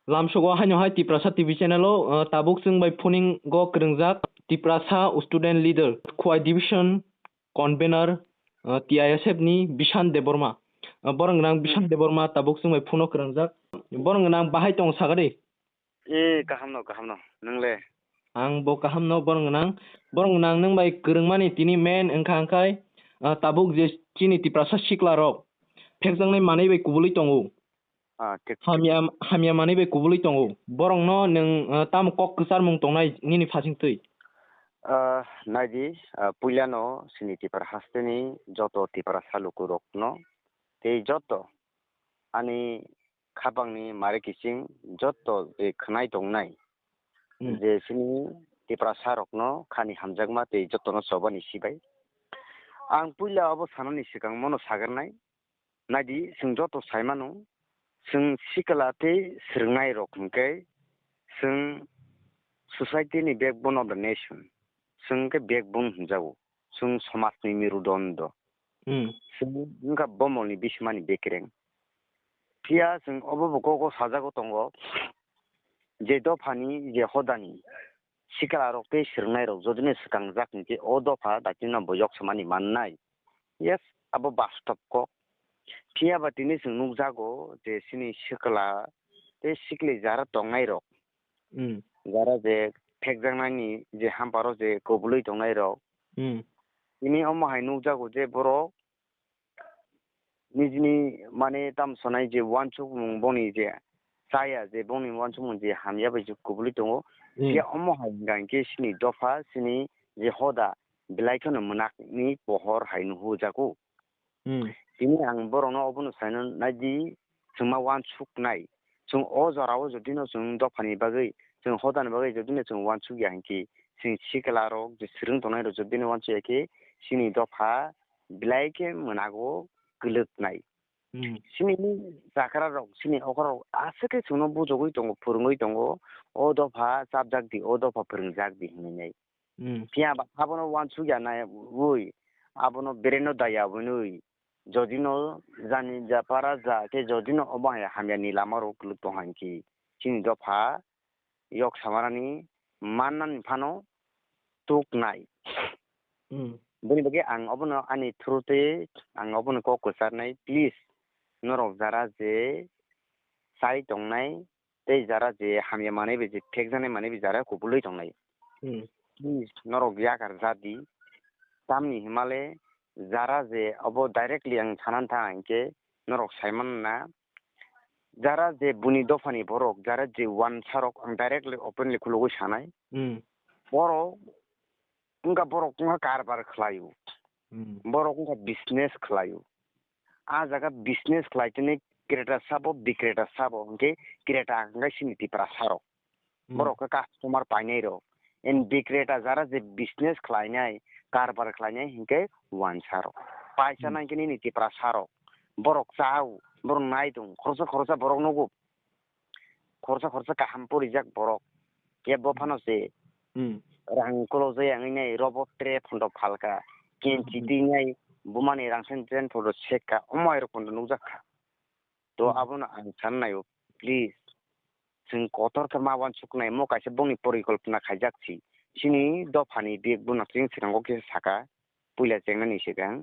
Lamsogo hanyohai Tiprasa TV channel tabuk sing by phoning go krengjak Tiprasa student leader Khwai division convener TISF ni Bishan Deborma borang nang Bishan Deborma tabuk sing by phono krengjak borang nang bahai tong sagade gahamno nongle ang bo kahamno borang nang nang by kerengmani tini men engkangkai tabuk je chini Tiprasa siklarok phekjangnai manai by kubuli tongo hamia mani be kubuli tongo borong no neng tam kok kesar mung tongnai nini phasing tui naidi puilano sini tipar hasteni joto tipar saluku rokno te joto ani khabangni mare kising joto e khnai tongnai je sini tipar sarokno khani hamjakma te joto no sobani sibai ang puila abo sanani sikang mono sagarnai naidi sing joto saimano जों सिकलाते सोलोंनाय रखमकै जों society-नि backbone of the nation जों के backbone होनजागौ जों समाजनि मेरुदण्ड जों Inca बमलनि बिसमानि बेकेरें फिया जों अबबको साजागौ दंगो जे दफानि जे हदानि सिकला रखते सोलोंनाय रख जदिनो सिगांजाकनि जे अ दफा दाकिना बयक समानि माननाय yes abo bastobko Pia batini sing nungjago je sini sikla te sikli jara tongnai rok jara je phekjangnani je hamparo je kobului tongnai rok ini omahai nungjago je borok nijini mane tam sonai je wanchuk mung boni je saya je boni wanchuk mung je hamya bai je kobului tongo pia omahai gangke sini dofa sini je hoda bilaikono munakni pohor hainu hujago ini ang borongno obono saino naidi jungma wansuk nai jung o jarao jodino jung dofani bagai jung hodani bagai jodino jung wansuk yanki sing siklaro je srung tonai ro jodino wansuk yake sini dofa bilaike monago guluk nai sini zakara rok sini okoro asake jungno bujogoi tongo phurungoi tongo o dofa sabjak di o dofa phurungjak di hinai pia ba abono wansuk yanai ui abono bereno daya bunui jodino jani japara ja ke jodino obaya hamyani lamaro kluto hanki sini dofa yok samarani manan phano tuk nai buni bage ang obono ani throte ang obono ko kusarnai please norok jara je sai tongnai te jara je hamya mane be je thekjane mane be jara kubului tongnai please norok yakar jadi tamni himale jara je abo directly ang sanan ta anke norok saiman na jara je buni dofani borok jara je one sarok ang directly openly khulugoi sanai borok unga borok unga karbar khlayu borok unga business khlayu a jaga business khlaitene kreta sabo bikreta sabo unke kreta anga siniti pra sarok borok ka customer painai ro en bikreta jara je business khlainai karbar khlainai hinke one sarok paisa nai kini niti pra sarok borok chau borok nai tung khorsa borok nogo khorsa kaham puri jak borok ke bofano se rang kolo je angai robot tre phondo phalka kenchi dingai bumani rangsen tren photo seka omai ro phondo nujaka to abona ang sannayo please जों Qatar थमा वानसुकनाय मकासे बंनि परिकल्पना खायजाकछि सिनि दफानि बेगबुना जों सिगांगो के साका पुइला जेंनानि सिगां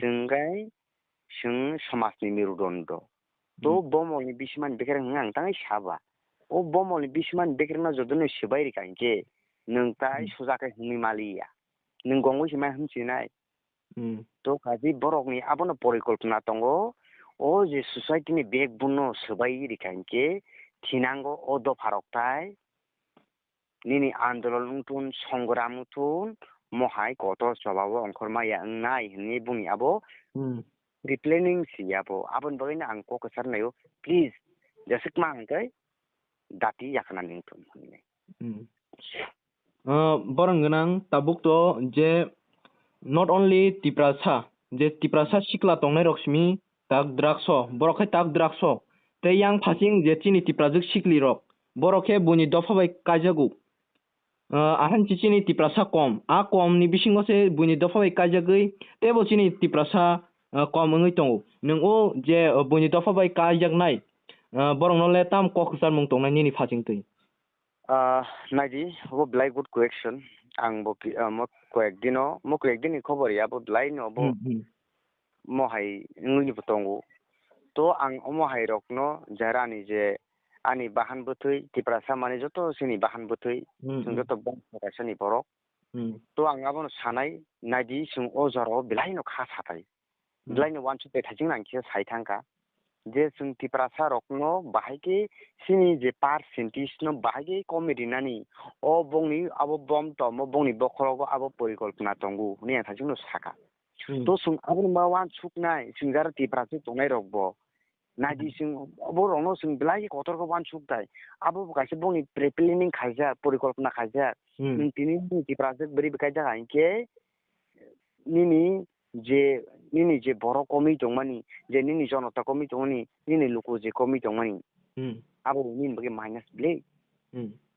जोंगाय जों समाजनि मेरुदण्ड तो बमलनि बिसमान बेकेर आं तांगाय साबा ओ बमलनि बिसमान बेकेरना जदनो सिबाय रिकांके नोंताय सुजाके हुमि मालिया नों गंगै सिमा हमसिनाय तो काजि बरकनि आबनो परिकल्पना दंगो ओ जे सोसाइटिनि बेगबुनो सिबाय रिकांके थिनांगो ओ दफारकताय निनि आन्दोलन तुन संग्राम तुन महाय गत सबाबो अंखरमाया नाय हनि बुंनि आबो रिप्लेनिंग सियाबो आबन बगैना आं ककसारनायो प्लीज जसकमा आंकै दाति याखना निंथुन हनि बरंगनां ताबुकतो जे not only tiprasa sikla tongnai roksmi tak drakso borokai tak drakso te yang phasing je chini tiprajuk sikli rok borokhe buni dofabai kajagu ahan chichini tiprasa kom a kom ni bisingo se buni dofabai kajagui tebo chini tiprasa kom ngoi tongo nung o je buni dofabai kajagnai borong no le tam kok sar mung tongnai ni phasing tui নাইদি O ব্লাই good question আং বো মো কয়েকদিন খবর ইয়া বো ব্লাই no বো মহাই নুনি বতঙ্গো তো আং মহাই রকনো জারানি যে ani bahan butui tiprasa mani joto sini bahan butui sung joto bang sini borok to ang abono sanai naidi sung o jaro bilai no kha satai bilai no wan chu pe thajing nang ki sai thangka je sung tiprasa rokno bahai ke sini je percentage no bahai ke comedy nani o bongni abo bom to mo bongni bokhrogo abo porikolpna tongu ni thajing no saka to sung abono ma wan chuk nai sung jar tiprasa tongnai rokbo naidi sing borok no sing bilai kotor ko wan chuk dai abo kaise bongni pre-planning khaija porikolpna khaija tini ti project beri bekai jaga inke nini je borok komi tongmani je nini jonota komi tongmani nini luko je komi tongmani abo nin bagi minus ble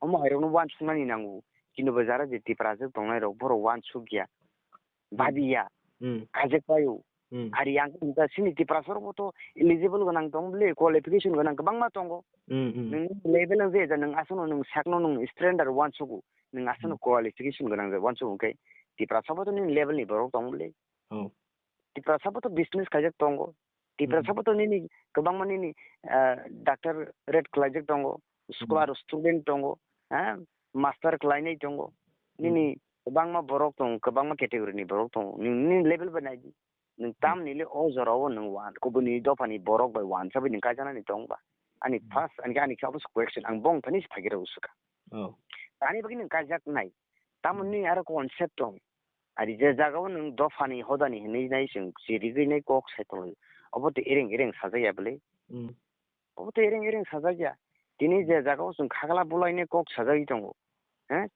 omo hairo no wan chuknani nangu kino bazara je ti project tongnai rok borok wan chukya babiya kajek payo hari yang kita sini di prasor foto eligible ganang tong ble qualification ganang kabang ma tongo nung level ang zeda nung asono nung sakno nung standard one sugu nung asono qualification ganang one sugu kay di prasor foto ning level ni borok tong ble di prasor foto business kajak tongo di prasor foto nini kabang ma nini doctor red kajak tongo scholar student tongo master klai tongo nini kabang ma borok tong kabang ma category ni borok tong ni level banai nung tam nile o zoro nung wan ko buni do pani borok by wan sabi ning kajana ni tong ba ani fast ani sabus question ang bong panis phagire usuka ani bagi ning kajak nai tam ni ara concept tong ari je jaga nung do fani hodani ni nai sing siri gi nai kok setol obote ireng sajaya bele obote ireng sajaya tini je jaga sung khagala bulai ne kok sajai tong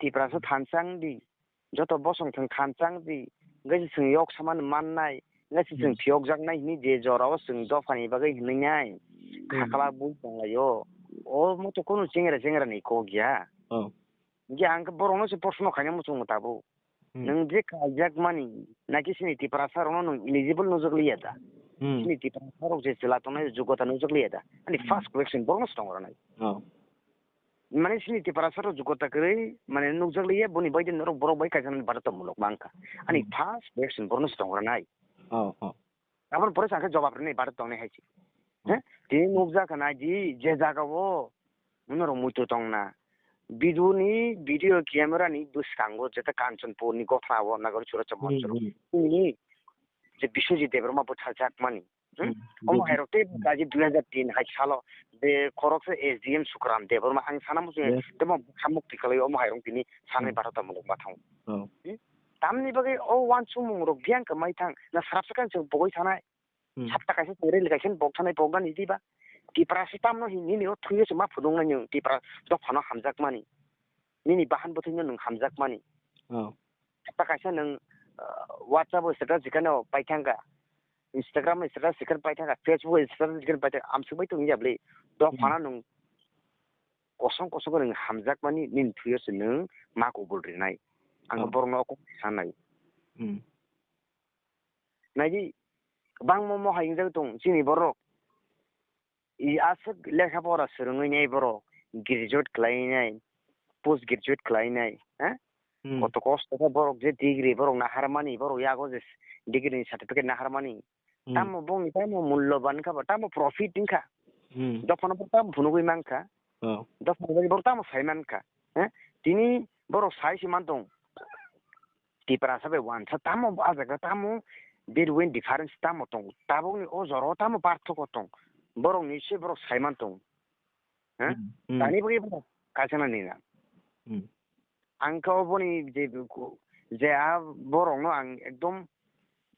ti praso thansang di joto bosong thang thansang di gasi sung yok saman mannai ngasi sung phiok jak nai ni je jorao sung do fani bagai hinai khakala bu tongayo o mo to kono chengra ni ko gya ge ang borong no se porshno khanya mo chung tabu nung je kajak mani naki sini ti prasar no nung eligible no jogli yada sini ti prasar je chela to nai jugota no jogli yada ani first question borong stong ora nai mane sini ti prasar jugota kre mane no jogli ya boni bai den ro borok bai kajan barato mulok mangka ani first question borong stong ora nai আমার পরে সাথে জবাব নেই বাড়ি তংনে হাইছি তিনি মুগজা খানা জি যে জাগাবো মনোর মুইতো তং না বিদুনি ভিডিও ক্যামেরা নি দুষ্কাঙ্গ যেটা কাঞ্চনপুরনি কথা আবো নাগর চুরাচা মঞ্চর তিনি যে বিশ্বজিৎ দেববর্মা বছা জাকমানি অম হাইরতে গাজি 2003 হাই সালো বে খরকসে এসডিএম সুকরাম দেববর্মা আং সানা মুসে দেম খামুক্তি খালাই অম হাইরং তিনি সানে বারতা মুলক মাথাও tamni bagai o wan sumung ro gyang ka mai thang na sarapsakan se bogoi sanai sapta kaise rel kaisen bog sanai bogan idi ba ti prasi tam no hini ni o thuye se ma phudong na nyung ti pra do phano hamjak mani nini bahan bothing nung hamjak mani sapta kaise nung whatsapp status jikano paithanga instagram status jikar paithanga facebook status jikar paithanga amsu bai tung jable do phana nung kosong nung hamjak mani nin thuye se nung ma ko bolri nai ang borno ko sanai naji bang mo haing jang tong sini borok I asuk lekha pora surungai nei borok graduate klainai post graduate klainai কত কষ্ট borok je degree borok na harmani borok yago je degree certificate na harmani tamo bong tamo mulloban ka tamo profit inka dopano tamo phunugui mangka dopano borok tamo saiman ka tini borok sai simantong ti prasa be wan sa tamo azaga tamo between difference tamo tong tabong ni o zoro tamo parthoko tong borong ni se borok saiman tong tani bagi borok kasana ni na angka boni je a borong no ang ekdom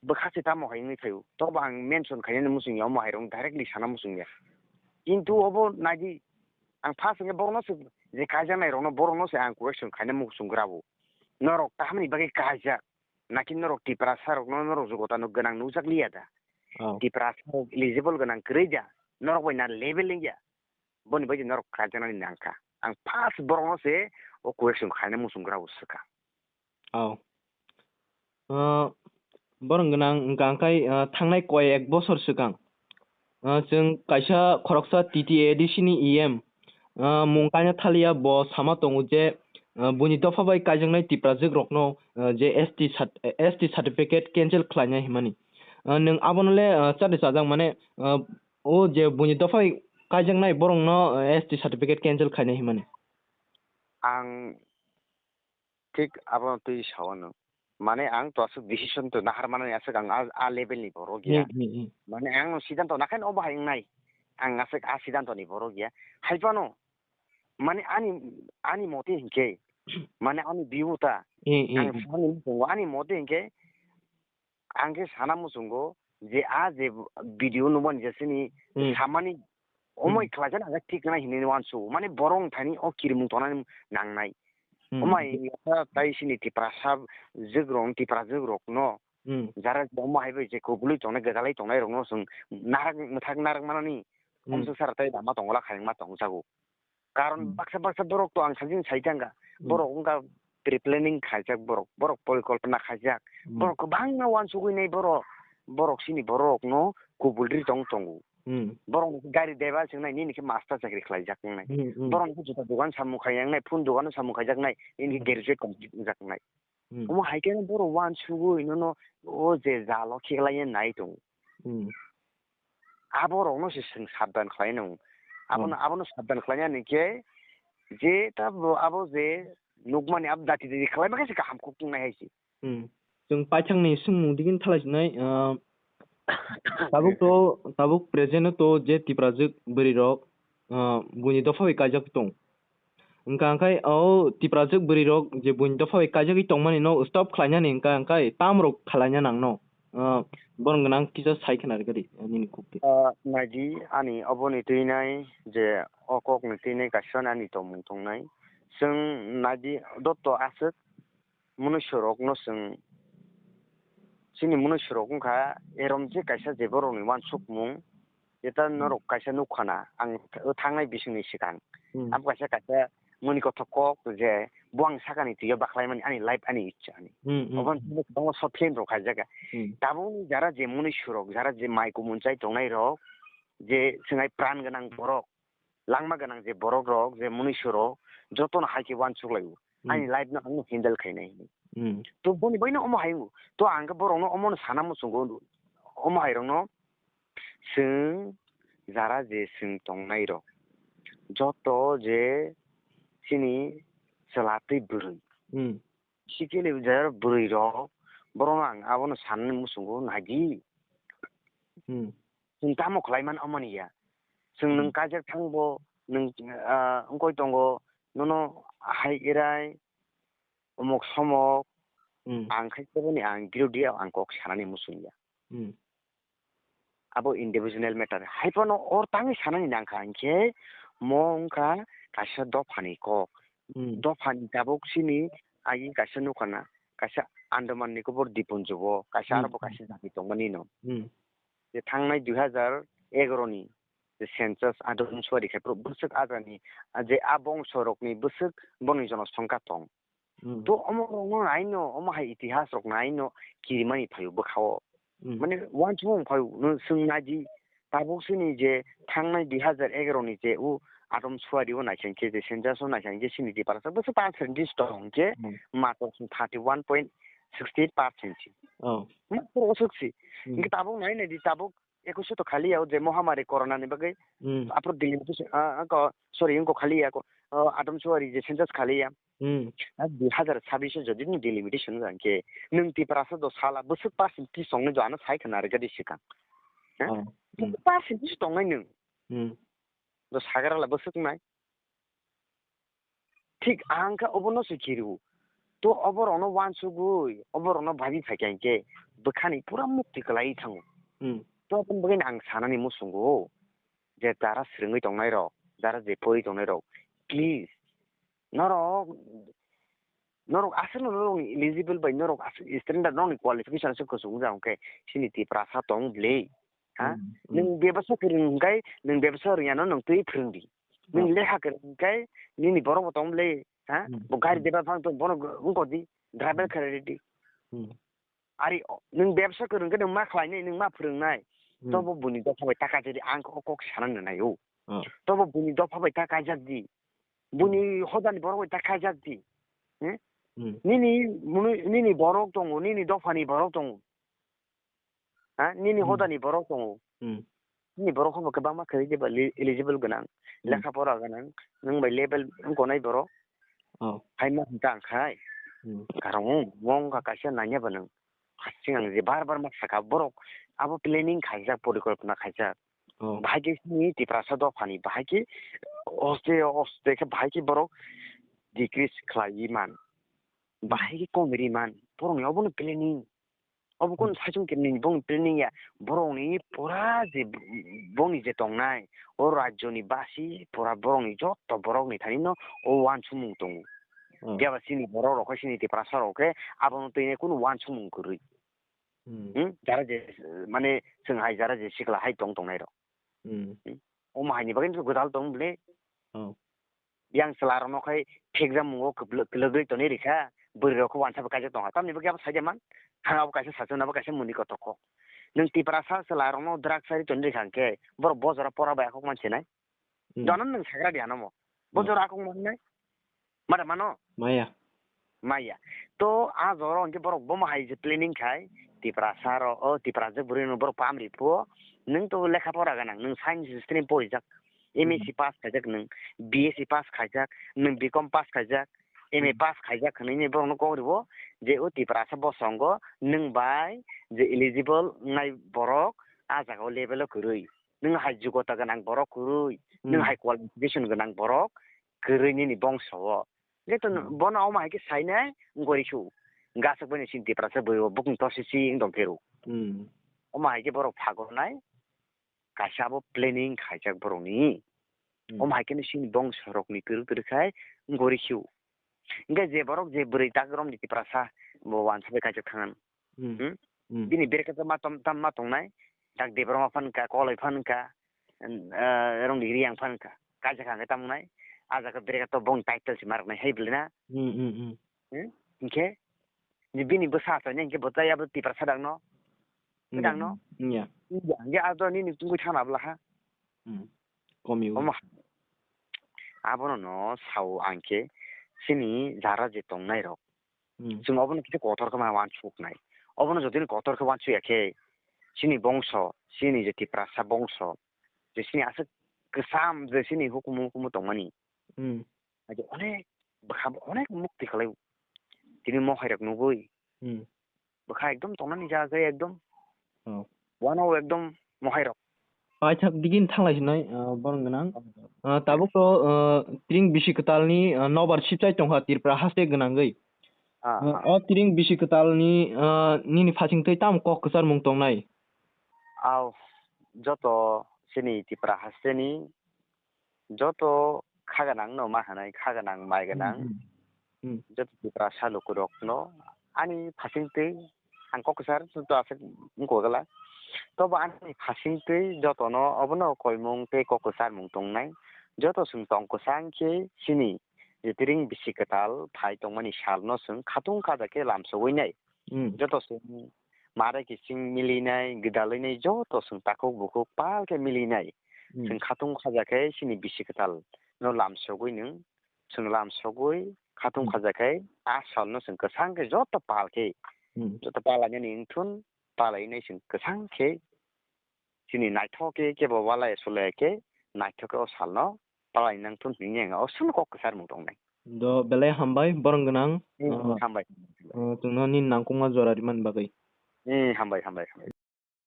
bekhase tamo haini thayu to bang mention khaine musing yaw mo hairong directly sana musing ya kintu obo naji ang first nge borong no se je kajana rong no borong no se ang question khaine musung grabo norok tamni bagai kajak nakin norok ti prasar norok jogota no ganang nujak liada ti prasar eligible ganang kreja norok bai na level ya boni bai norok kajana ni nangka ang pas borong no se o question khaine musung grabo saka borong ganang gangkai thangnai koi ek bosor sikang जों कायसा खरकसा TTA दिसिनि EM मुंकाया थालिया ब सामा दङ जे बुनि दफा बाय कायजोंनाय तिप्राजोग रकनो जे ST certificate cancel खालायनाय हिमानि नों आबनले चादे चाजां माने ओ जे बुनि दफा कायजोंनाय बरंनो ST सार्टिफिकेट कैंसिल खालायनाय हिमानि आं थिक आबो तुइ सावनो माने आं तो आसु डिसिसन तो नाहार माने आसु आं आ लेभेलनि बर' गैया माने आं सिद्धांत नाखायनो अबाहाय नाय आं आसु आ सिद्धांतनि बर' गैया हायबानो माने आनि मते हिंके माने आनि बिउता आं सानि मुसुंगो आनि मते हिंके आंके साना मुसुंगो जे आ जे भिडिअ नुबन जेसिनि सामानि अमय खालाजन आगा ठीक ना हिने वानसु माने बरं थानि अ किरमुं तोना नांनाय अमाय ताइसिनि तिप्रासाब जोग्रक न जारा अमाय बे जे कोबुलि तोना गजालै तोना रंनो जों नारक मथाक नारक मानानि हमसु सारताय दामा तंगला खायमा तंगसागो कारण बाक्सा बरक तो आं साजिन साइतांगा बरक उंगा प्रिप्लेनिंग खायजाक बरक परिकल्पना खायजाक बरक गोबां वानसु गइनाय बरक सिनि बरक न कोबुलि तंगु बरं गारि देबा जोंनाय निके मास्टार साख्रि खालायजाखनाय बरं जुता दुकान सामु खायनाय फुन दुकान सामु खायजाखनाय इनि ग्रेजुएट कमप्लीट जाखनाय अमा हाइकेन बर वान सुगु इनो ओ जे जालो खेलाय नाय दं आबरनो से साबधान खालायनो आबनो साबधान खालायना निके जे ता आबो जे नुगमानि आब दाति दि खालाय माखासे गाहाम खुंनाय हायसि जों पाइथांनि सोंमुदिगिन थालायनाय tabuk present to je tiprajuk berirok buni dofa kajak tong engka angkai au tiprajuk berirok je buni dofa kajak tong mani no stop khlanya ni engka angkai tamrok khlanya nang no borong nang kisa saikhan ar gari nini kupti nadi ani oboni tuinai je okok ni tuinai kasan ani tomung tongnai sung nadi dotto asuk munushorok no sung sini munushorok ungka erom je kaisa je borong ni wan sukmung eta norok kaisa nukhana ang thangnai bisingni sikang am kaisa muni kothokok je buang sakani tiga baklaimani ani life ani icha ani obon bongo sothen ro khajaga tabung jara je munushorok jara je maiko munchai tongnai rok je singai pran ganang borok langma ganang je borok rok je munushorok joton haiki wan suklayu ani life no ang handle khainai to boni boino omo hayu to ang borok no omo sana musungo omo hayrong no sing jara je sing tongnai rok joto je sini salati burui sikele jar burui rok borong ang abono sanni musungo nagi sing tamo khlaiman omoniya sing nung kajak thangbo nung ongkoi tongo nono hai irai omok somok ang khaiteboni ang birodia ang kok sanani musunya abo individual matter haipono or tangi sanani nangka angke mongka kaisa dofani kok dofani tabok sini agi kaisa nukana kaisa andaman ni kobor dipunjogo kaisa arbo kaisa jati tongmani no je thangnai 2011 ni the census adon swari khapro busuk agani je abong sorokni busuk boni jono songka tong to omo aino omo hai itihas rok naino kirimani phayu bkhao माने one चुं five न सोंनादि ताबोसनि जे थांनाय 2011 नि जे उ आदम सुवारि उ नायखेंके जे सेन्जास उ नायखेंके सिनि दि पारसा बस 5% दं के मात्र 31.68% मात्र असुक्सि इनके ताबो नाय ने दि ताबो एकुसो तो खाली आउ जे महामारी कोरोना नि बगै आपरो दिल्ली सॉरी इनको खाली आको आदम सुवारि जे सेन्जास खाली या 2026 जदि नि डिलिमिटेशन जानके नों तिप्रासा दो साला बसुक पासिन ति संग जानो साइखना रे गदि सिका पासिन ति संग नों दो सागराला बसुक नाय ठीक आंका अबनो सिकिरु तो अबर अन वान सुगुय अबर अन भाबि फाइकेंके बखानि पुरा मुक्ति कलाई थांगो तो अपन बगैन आं सानानि मुसुंगो जे दारा स्रिङै दंनाय र दारा जे परि दंनाय र प्लीज नरक आसनो नरक एलिजिबल बाय नरक स्टैंडर्ड नरक क्वालिफिकेशन से कसुं जांके सिनिति प्रासा दं ब्ले हा नों बेबसा फोरोंगाय नों बेबसा रियानो नों तै फोरोंदि नों लेखा फोरोंगाय निनि बरं दं ब्ले हा गारि देबा फां तो बन उंगदि ड्राइवर क्रेडिट आरि नों बेबसा फोरोंगाय नों मा खालायनाय नों मा फोरोंनाय तब बुनि दफाबाय थाखा जेरै आंखौ कक सानानो नायो अ तब बुनि दफाबाय थाखा जादि बुनि हदानि बरबाय थाखा जादि निनि बरक दङ निनि दफानि बरक दङ हा निनि हदानि बरक दङ नि बरक खौ गोबां माखै जेबा एलिजिबल गोनां लेखा फरा गोनां नों बाय लेभेल गनाय बरक हाय मा दांखाय कारं मं का कासे नाnya बनों हासिं जे बार बार माखा बरक आबो प्लेनिंग खायजा परिकल्पना खायजा भाग्यनि तिप्रासा दफानि भाग्य अस्ते के भाग्य बरक डिक्रिस खालायमान भाग्य कमेरिमान बरंयावबो प्लेनिंग अब कोन साइजों केमनि बं प्लेनिंग या बरंनि पुरा जे बंनि जे दंनाय ओ राज्यनि बासि पुरा बरंनि जत बरंनि थानिनो ओ वान सुमुं दं बियाबा सिनि बरक रखै सिनि तिप्रासा रखे आबो तैने कुन वान सुमुं गुरै जारा जे माने जोंहाय जारा जे सिखला हाय दंनाय र ओ माहायनि बागै गोदाल दं बले yang selarno kai exam mo kelogoi to ni rikha burro ko wansa bakaje to tam ni bagya saja man hanga bakaje sajona bakaje muni ko to ko nung tiprasa selarno drak sari to ni rikha bor bozora pora ba ko man chenai donan nung sagra dia no mo bozora ko man nai mara mano maya to a zoro onke bor bo mahai je planning khai tiprasa ro o tiprasa burino bor pamri po nung to lekha pora ganang nung science stream porijak MSc pass खायजाक नों BSc pass खायजाक नों BCom pass खायजाक MA pass खायजाक खनैनि बरनो गरिबो जे ओ तिप्रासा बसंगो नों by J eligible नाय बरक आजागाव level गुरै नों हाय जुगता गोनां बरक गुरै नों हाय क्वालिफिकेशन गोनां बरक गुरैनि बंसव जेतो बनाव मायके साइने गरिसु गासक बनि सिन तिप्रासा बयो बुकिं तसिसि दंकेरु ओ मायके बरक फागरनाय गासाबो प्लेनिंग खायजाक बरंनि ओ मायके सिन बंस रकनि गुरखाय गरिसु इंगा जे बरक जे बुरै तागरम नि तिप्रासा बो वानसबे खायजा थांगन बिनि बेरेका मा तम मा तंनाय ताक देब्रमा फानका कलै फानका रंनि रियां फानका काजा खांगा तमनाय आजाका बेरेका तो बं टाइटल सि मारनाय हैब्लेना इंके नि बिनि बसा त ने इंके बताया बो तिप्रासा दांनो दांनो ya ado ni tunggu thana bla ha komi abono no sau anke sini jara je tongnai rok जों अबनो किते कतर खमा वान सुकनाय अबनो जदिन कतर खमा सुयाखे सिनि बंश सिनि जे तिप्रासा बंश जे सिनि आसे गोसाम जे सिनि हुकुम दंमानि आजे अनेक मुक्ति खलाय दिनि महायरक नुगै बखा एकदम तंनानि जागे एकदम वानाव एकदम महायरक आइथाक दिगिन थांलायनाय बरंगनां ताबुक त्रिं बिसिकतालनि नबार सिपचाइ तंहा तिरप्रा हासे गोनांगै त्रिं बिसिकतालनि निनि फासिंथै ताम क कसार मुं तंनाय आव जत सिनि तिप्रा हासेनि जत खागानां न मा हानाय खागानां माइगानां जत तिप्रा सालुकुरक न आनि फासिंथै आं क कसार जत आसे मुंखगला तब आनि फासिंथै जतनो अबनो कयमुं ते क कसार मुं तंनाय जत सुं तंग सांखे सिनि जितिरिं बिसिकताल फाइ तंमानि सालनो सुं खातुं खाजाके लामसवैनाय जत सुं मारे किसिं मिलिनाय गदालैनाय जत सुं ताखौ बुखौ पालके मिलिनाय सुं खातुं खाजाके सिनि बिसिकताल न लामसवै नों सुं लामसवै खातुं खाजाके आसालनो सुं कसांके जत पालके जत पालाने निंथुन पालायनाय सुं कसांके सिनि नाइथके केबो वालाय सलायके नाइथके सालनो पालायनांथुन हिङेङा असुन क कसार मुं तंनाय द बेलाय हामबाय बरंगनां हामबाय जोंनो नि नांकुमा जरारिमान बागै हामबाय